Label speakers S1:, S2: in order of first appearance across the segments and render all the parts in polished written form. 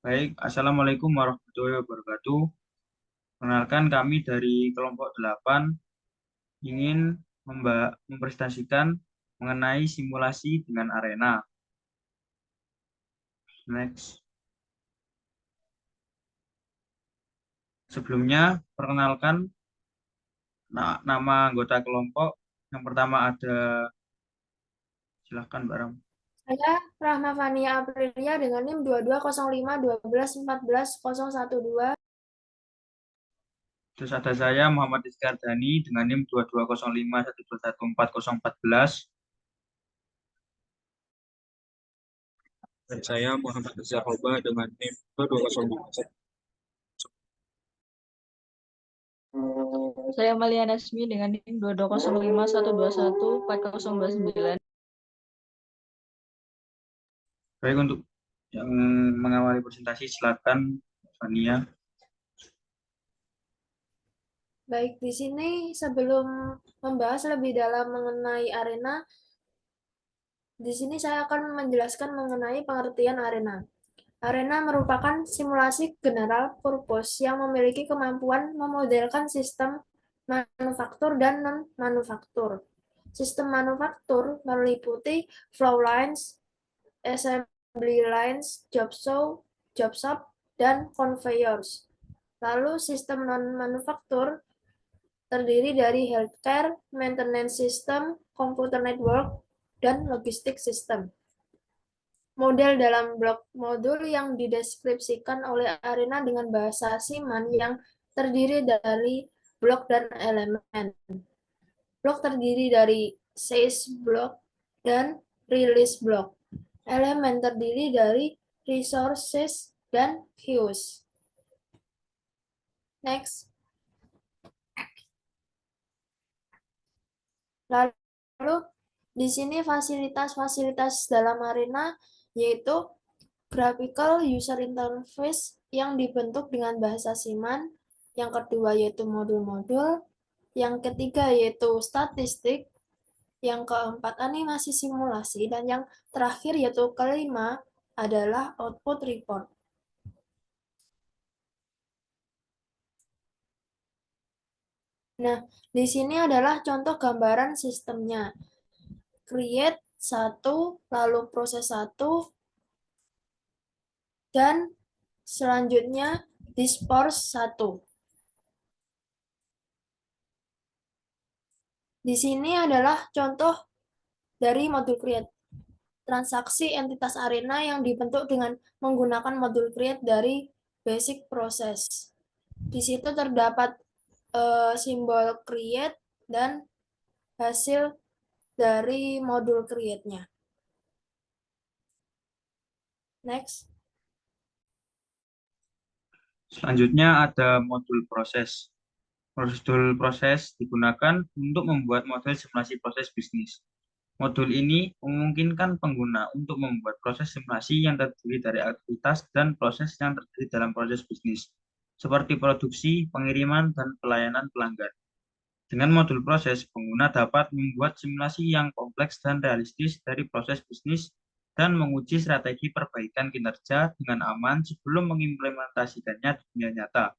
S1: Baik, Assalamualaikum warahmatullahi wabarakatuh. Perkenalkan kami dari kelompok 8 ingin mempresentasikan mengenai simulasi dengan arena. Next. Sebelumnya, perkenalkan nama anggota kelompok. Yang pertama ada, silahkan Mbak Ram.
S2: Saya Rahma Fania Aprilia dengan NIM 2205 12 14 012.
S1: Terus ada saya Muhammad Rizky Ardhani dengan NIM 2205 121 114 014.
S3: Dan saya Muhammad Rizal Roba dengan NIM 2205.
S4: Saya Malia Nasmi dengan NIM 2205 121 4029.
S1: Baik, untuk yang mengawali presentasi silakan Fania.
S2: Baik, di sini sebelum membahas lebih dalam mengenai arena, di sini saya akan menjelaskan mengenai pengertian arena. Arena merupakan simulasi general purpose yang memiliki kemampuan memodelkan sistem manufaktur dan non-manufaktur. Sistem manufaktur meliputi flow lines, assembly lines, job shop, dan conveyors. Lalu sistem non-manufaktur terdiri dari healthcare, maintenance system, computer network, dan logistik system. Model dalam blok modul yang dideskripsikan oleh Arena dengan bahasa Siman yang terdiri dari blok dan elemen. Blok terdiri dari sales block dan release block. Elemen terdiri dari resources dan queues. Next. Lalu di sini fasilitas-fasilitas dalam Arena yaitu graphical user interface yang dibentuk dengan bahasa Siman, yang kedua yaitu modul-modul, yang ketiga yaitu statistik, yang keempat animasi simulasi, dan yang terakhir yaitu kelima adalah output report. Nah, di sini adalah contoh gambaran sistemnya. Create 1, lalu proses 1, dan selanjutnya disperse 1. Di sini adalah contoh dari modul create. Transaksi entitas Arena yang dibentuk dengan menggunakan modul create dari basic process. Di situ terdapat simbol create dan hasil dari modul create-nya. Next.
S1: Selanjutnya ada modul proses. Modul proses digunakan untuk membuat model simulasi proses bisnis. Modul ini memungkinkan pengguna untuk membuat proses simulasi yang terdiri dari aktivitas dan proses yang terdiri dalam proses bisnis, seperti produksi, pengiriman, dan pelayanan pelanggan. Dengan modul proses, pengguna dapat membuat simulasi yang kompleks dan realistis dari proses bisnis dan menguji strategi perbaikan kinerja dengan aman sebelum mengimplementasikannya di dunia nyata.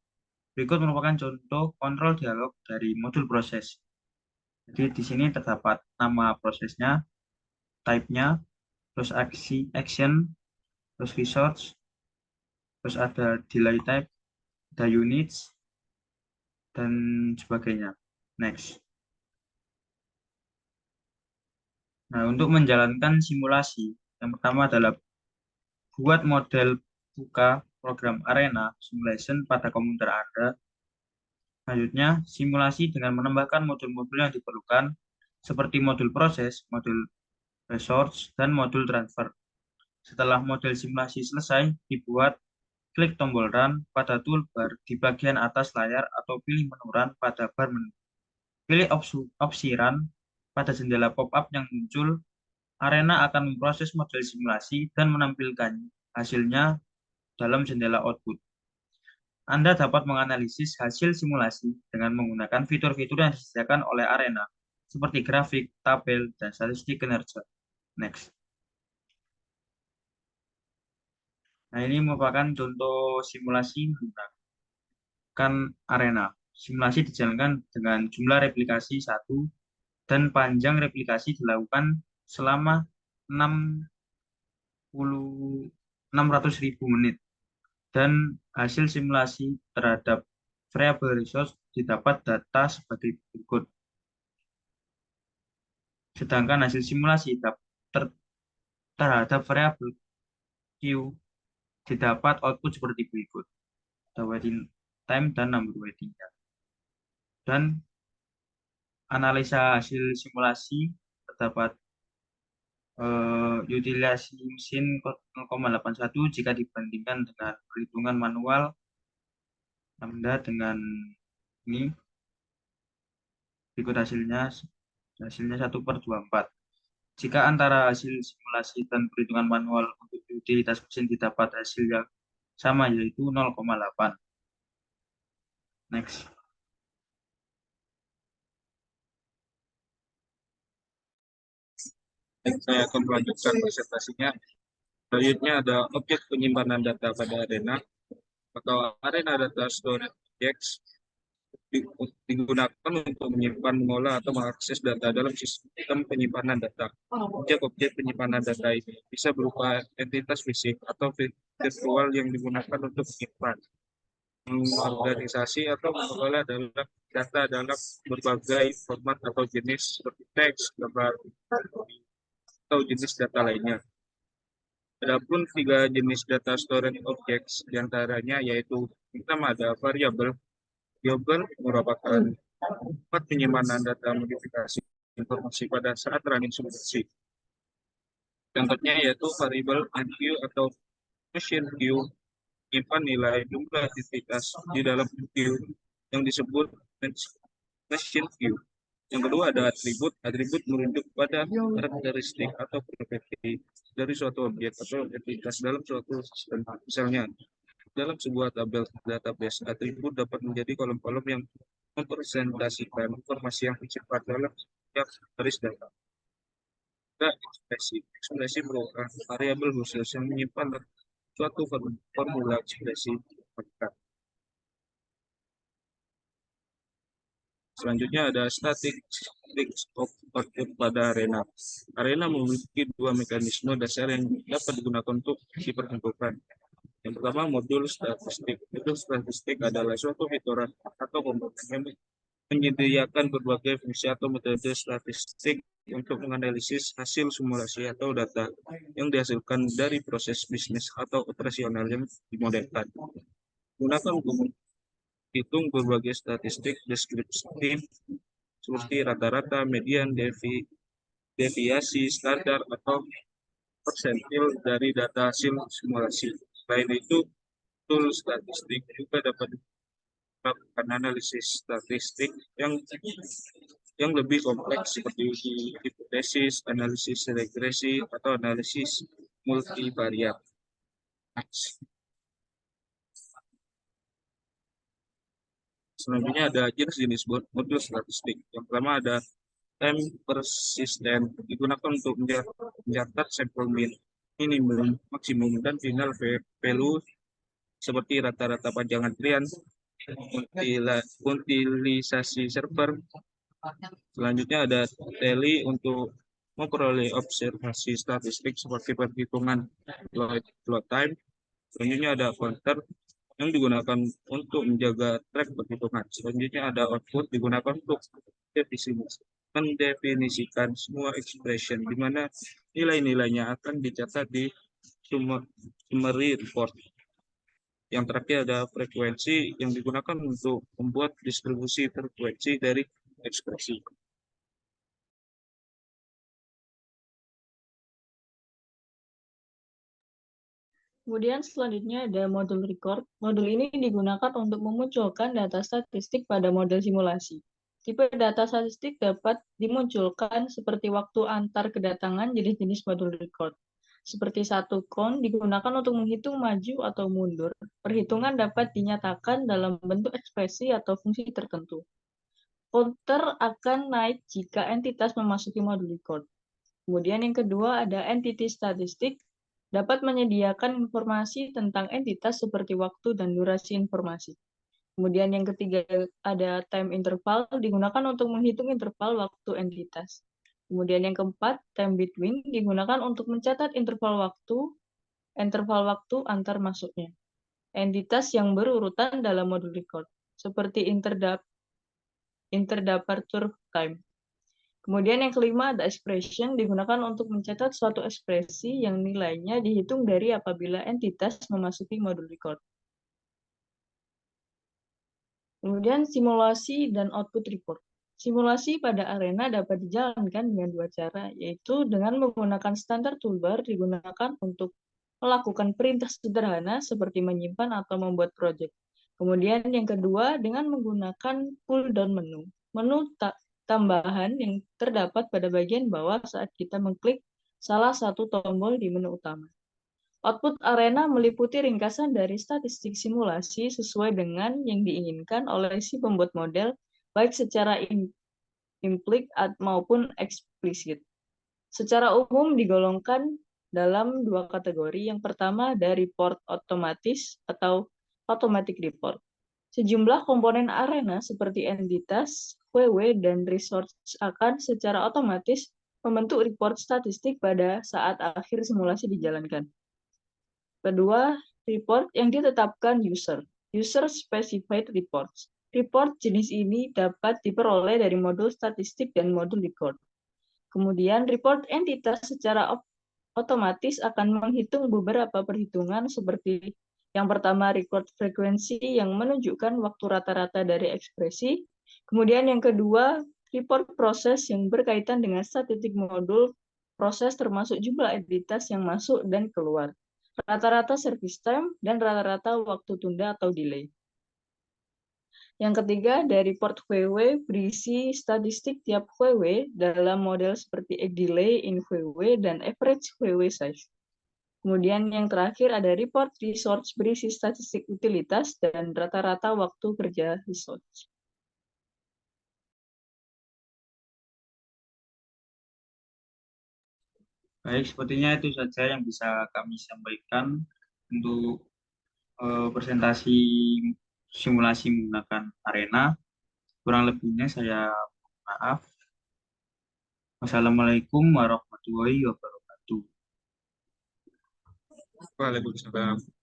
S1: Berikut merupakan contoh kontrol dialog dari modul proses. Jadi di sini terdapat nama prosesnya, type-nya, terus action, terus resource, terus ada delay type, ada units, dan sebagainya. Next. Nah, untuk menjalankan simulasi, yang pertama adalah buat model buka program Arena Simulation pada komputer Anda. Selanjutnya, simulasi dengan menambahkan modul-modul yang diperlukan, seperti modul proses, modul resource, dan modul transfer. Setelah model simulasi selesai, dibuat, klik tombol Run pada toolbar di bagian atas layar atau pilih menu Run pada bar menu. Pilih opsi Run pada jendela pop-up yang muncul. Arena akan memproses model simulasi dan menampilkan hasilnya dalam jendela output. Anda dapat menganalisis hasil simulasi dengan menggunakan fitur-fitur yang disediakan oleh Arena, seperti grafik, tabel, dan statistik kinerja. Next. Nah, ini merupakan contoh simulasi menggunakan arena. Simulasi dijalankan dengan jumlah replikasi 1 dan panjang replikasi dilakukan selama 600.000 menit. Dan hasil simulasi terhadap variabel resource didapat data sebagai berikut. Sedangkan hasil simulasi terhadap variabel Q didapat output seperti berikut. The waiting time dan number waiting-nya. Dan analisa hasil simulasi terdapat utilisasi mesin 0,81 jika dibandingkan dengan perhitungan manual lambda dengan ini. Berikut hasilnya 1/24. Jika antara hasil simulasi dan perhitungan manual untuk utilitas mesin didapat hasil yang sama, yaitu 0,8. Next.
S3: Saya akan melanjutkan presentasinya. Selanjutnya ada objek penyimpanan data pada arena atau arena data storage objects digunakan untuk menyimpan, mengolah, atau mengakses data dalam sistem penyimpanan data. Objek-objek penyimpanan data ini bisa berupa entitas fisik atau virtual yang digunakan untuk menyimpan, mengorganisasi, atau mengelola data dalam berbagai format atau jenis seperti teks, gambar, atau jenis data lainnya. Adapun 3 jenis data storage objects diantaranya yaitu pertama ada variabel. Variabel merupakan tempat penyimpanan data modifikasi informasi pada saat running simulasi. Contohnya yaitu variabel MQ atau machine queue, menyimpan nilai jumlah aktivitas di dalam queue yang disebut machine queue. Yang kedua ada atribut. Atribut merujuk pada karakteristik atau properti dari suatu objek atau entitas dalam suatu sistem. Misalnya, dalam sebuah tabel database, atribut dapat menjadi kolom-kolom yang mempresentasikan informasi yang tersimpan dalam setiap baris data. Juga ekspresi. Ekspresi merupakan variabel khusus yang menyimpan suatu formula ekspresi. Selanjutnya ada static output pada arena. Arena memiliki 2 mekanisme dasar yang dapat digunakan untuk dipertentukan. Yang pertama, modul statistik. Modul statistik adalah suatu fitur atau komponen yang menyediakan berbagai fungsi atau metode statistik untuk menganalisis hasil simulasi atau data yang dihasilkan dari proses bisnis atau operasional yang dimodelkan. Gunakan untuk hitung berbagai statistik deskriptif seperti rata-rata, median, deviasi, standar, atau persentil dari data hasil simulasi. Selain itu, tool statistik juga dapat melakukan analisis statistik yang lebih kompleks seperti uji hipotesis, analisis regresi, atau analisis multivariat. Selanjutnya ada jenis-jenis modul statistik. Yang pertama ada time persistent, digunakan untuk mencatat sampel minimum, maksimum, dan final value seperti rata-rata panjang antrian, utilisasi server. Selanjutnya ada tally untuk memperoleh observasi statistik seperti perhitungan load time. Selanjutnya ada counter yang digunakan untuk menjaga track perhitungan. Selanjutnya ada output digunakan untuk mendefinisikan semua expression di mana nilai-nilainya akan dicatat di summary report. Yang terakhir ada frekuensi yang digunakan untuk membuat distribusi frekuensi dari ekspresi.
S4: Kemudian selanjutnya ada modul record. Modul ini digunakan untuk memunculkan data statistik pada model simulasi. Tipe data statistik dapat dimunculkan seperti waktu antar kedatangan jenis-jenis modul record. Seperti satu count digunakan untuk menghitung maju atau mundur. Perhitungan dapat dinyatakan dalam bentuk ekspresi atau fungsi tertentu. Counter akan naik jika entitas memasuki modul record. Kemudian yang kedua ada entity statistik. dapat menyediakan informasi tentang entitas seperti waktu dan durasi informasi. Kemudian yang ketiga ada time interval, digunakan untuk menghitung interval waktu entitas. Kemudian yang keempat, time between, digunakan untuk mencatat interval waktu antar masuknya. Entitas yang berurutan dalam modul record, seperti interdeparture time. Kemudian yang kelima ada expression, digunakan untuk mencatat suatu ekspresi yang nilainya dihitung dari apabila entitas memasuki modul record. Kemudian simulasi dan output report. Simulasi pada arena dapat dijalankan dengan dua cara, yaitu dengan menggunakan standar toolbar digunakan untuk melakukan perintah sederhana seperti menyimpan atau membuat project. Kemudian yang kedua dengan menggunakan pull down menu. Menu tambahan yang terdapat pada bagian bawah saat kita mengklik salah satu tombol di menu utama. Output arena meliputi ringkasan dari statistik simulasi sesuai dengan yang diinginkan oleh si pembuat model, baik secara implik maupun eksplisit. Secara umum digolongkan dalam dua kategori. Yang pertama ada report otomatis atau automatic report. Sejumlah komponen arena seperti entitas, WW, dan resource akan secara otomatis membentuk report statistik pada saat akhir simulasi dijalankan. Kedua, report yang ditetapkan user-specified reports. Report jenis ini dapat diperoleh dari modul statistik dan modul record. Kemudian, report entitas secara otomatis akan menghitung beberapa perhitungan seperti yang pertama, record frekuensi yang menunjukkan waktu rata-rata dari ekspresi. Kemudian yang kedua, report proses yang berkaitan dengan statistik modul proses termasuk jumlah entitas yang masuk dan keluar, rata-rata service time, dan rata-rata waktu tunda atau delay. Yang ketiga, dari report WW berisi statistik tiap WW dalam model seperti egg delay in WW dan average WW size. Kemudian yang terakhir ada report resource berisi statistik utilitas dan rata-rata waktu kerja resource.
S1: Baik, sepertinya itu saja yang bisa kami sampaikan untuk presentasi simulasi menggunakan arena. Kurang lebihnya saya mohon maaf. Wassalamualaikum warahmatullahi wabarakatuh.
S3: Waalaikumsalam.